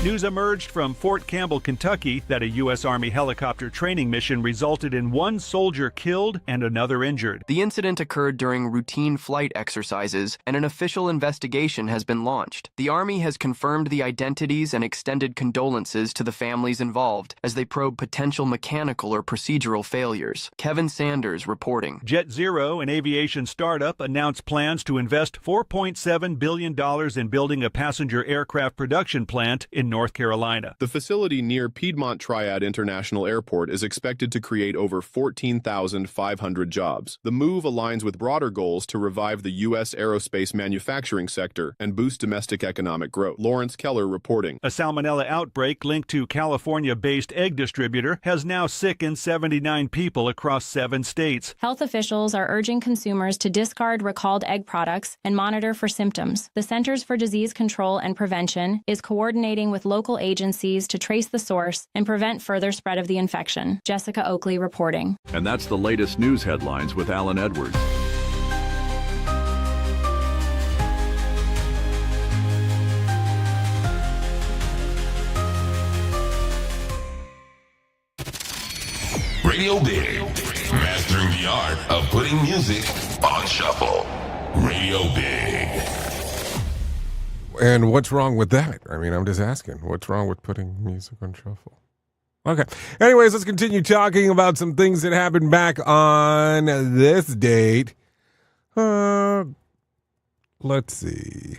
News emerged from Fort Campbell, Kentucky, that a U.S. Army helicopter training mission resulted in one soldier killed and another injured. The incident occurred during routine flight exercises, and an official investigation has been launched. The Army has confirmed the identities and extended condolences to the families involved as they probe potential mechanical or procedural failures. Kevin Sanders reporting. Jet Zero, an aviation startup, announced plans to invest $4.7 billion in building a passenger aircraft production plant in North Carolina. The facility near Piedmont Triad International Airport is expected to create over 14,500 jobs. The move aligns with broader goals to revive the U.S. aerospace manufacturing sector and boost domestic economic growth. Lawrence Keller reporting. A salmonella outbreak linked to California-based egg distributor has now sickened 79 people across 7 states. Health officials are urging consumers to discard recalled egg products and monitor for symptoms. The Centers for Disease Control and Prevention is coordinating with with local agencies to trace the source and prevent further spread of the infection. Jessica Oakley reporting. And that's the latest news headlines with Alan Edwards. Radio Big, mastering the art of putting music on shuffle. Radio Big. And what's wrong with that? I mean, I'm just asking. What's wrong with putting music on shuffle? Okay. Anyways, let's continue talking about some things that happened back on this date. Let's see.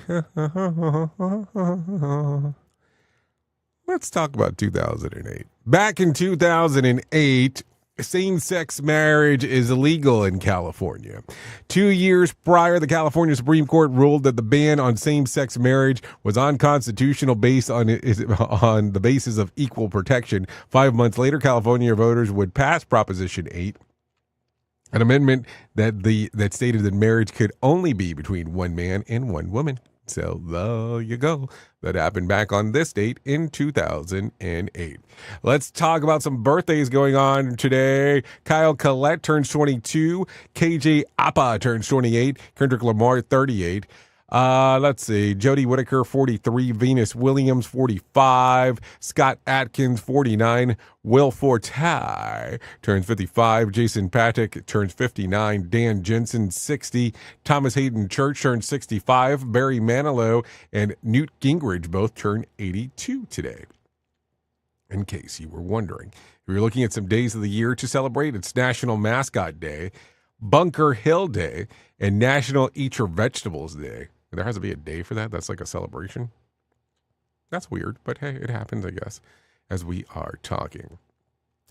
Let's talk about 2008. Back in 2008, same-sex marriage is illegal in California. 2 years prior, the California Supreme Court ruled that the ban on same-sex marriage was unconstitutional based on the basis of equal protection. 5 months later, California voters would pass Proposition 8, an amendment that stated that marriage could only be between one man and one woman. So there you go. That happened back on this date in 2008. Let's talk about some birthdays going on today. Kyle Collette turns 22. KJ Apa turns 28. Kendrick Lamar, 38. Let's see. Jodie Whittaker, 43. Venus Williams, 45. Scott Atkins, 49. Will Forte turns 55. Jason Patrick turns 59. Dan Jensen, 60. Thomas Hayden Church turns 65. Barry Manilow and Newt Gingrich both turn 82 today. In case you were wondering. If you're looking at some days of the year to celebrate, it's National Mascot Day, Bunker Hill Day, and National Eat Your Vegetables Day. There has to be a day for that. That's like a celebration. That's weird, but hey, it happens, I guess, as we are talking.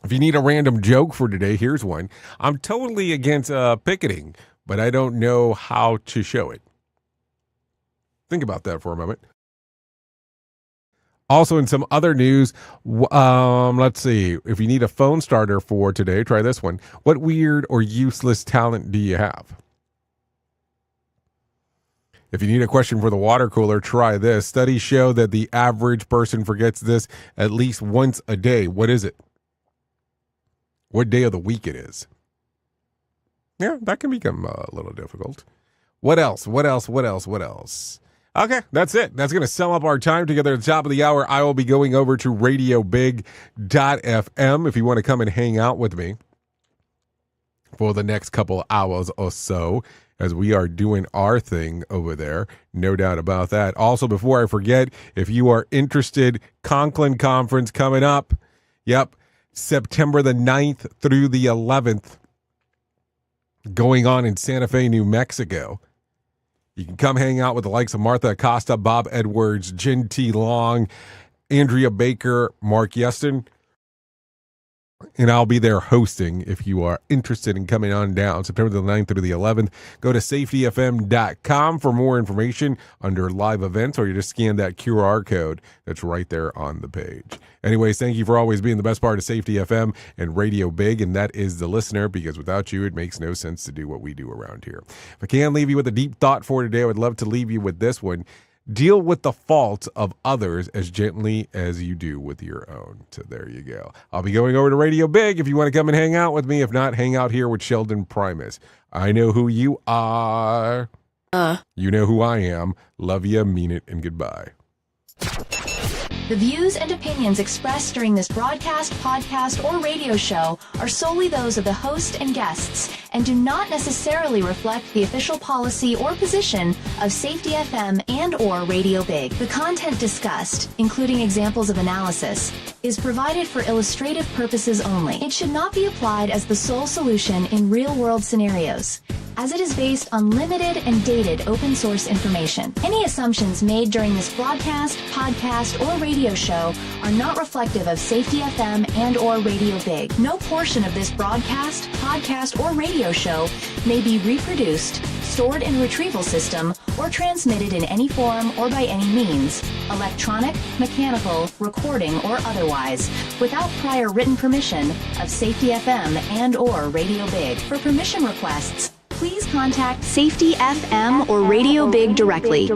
If you need a random joke for today, here's one. I'm totally against picketing, but I don't know how to show it. Think about that for a moment. Also, in some other news, let's see. If you need a phone starter for today, try this one. What weird or useless talent do you have? If you need a question for the water cooler, try this. Studies show that the average person forgets this at least once a day. What is it? What day of the week it is? Yeah, that can become a little difficult. What else? Okay, that's it. That's going to sum up our time together at the top of the hour. I will be going over to radiobig.fm if you want to come and hang out with me for the next couple hours or so, as we are doing our thing over there. No doubt about that. Also, before I forget, if you are interested, Conklin Conference coming up. Yep, September the 9th through the 11th, going on in Santa Fe, New Mexico. You can come hang out with the likes of Martha Acosta, Bob Edwards, Jen T. Long, Andrea Baker, Mark Yeston. And I'll be there hosting if you are interested in coming on down September the 9th through the 11th. Go to safetyfm.com for more information under live events, or you just scan that QR code that's right there on the page. Anyways, thank you for always being the best part of Safety FM and Radio Big, and that is the listener, because without you, it makes no sense to do what we do around here. If I can leave you with a deep thought for today, I would love to leave you with this one. Deal with the faults of others as gently as you do with your own. So there you go. I'll be going over to Radio Big if you want to come and hang out with me. If not, hang out here with Sheldon Primus. I know who you are. You know who I am. Love you, mean it, and goodbye. The views and opinions expressed during this broadcast, podcast, or radio show are solely those of the host and guests and do not necessarily reflect the official policy or position of Safety FM and or Radio Big. The content discussed, including examples of analysis, is provided for illustrative purposes only. It should not be applied as the sole solution in real-world scenarios, as it is based on limited and dated open source information. Any assumptions made during this broadcast, podcast, or radio show are not reflective of Safety FM and or Radio Big. No portion of this broadcast, podcast, or radio show may be reproduced, stored in a retrieval system, or transmitted in any form or by any means, electronic, mechanical, recording, or otherwise, without prior written permission of Safety FM and or Radio Big. For permission requests, please contact Safety FM or Radio Big directly.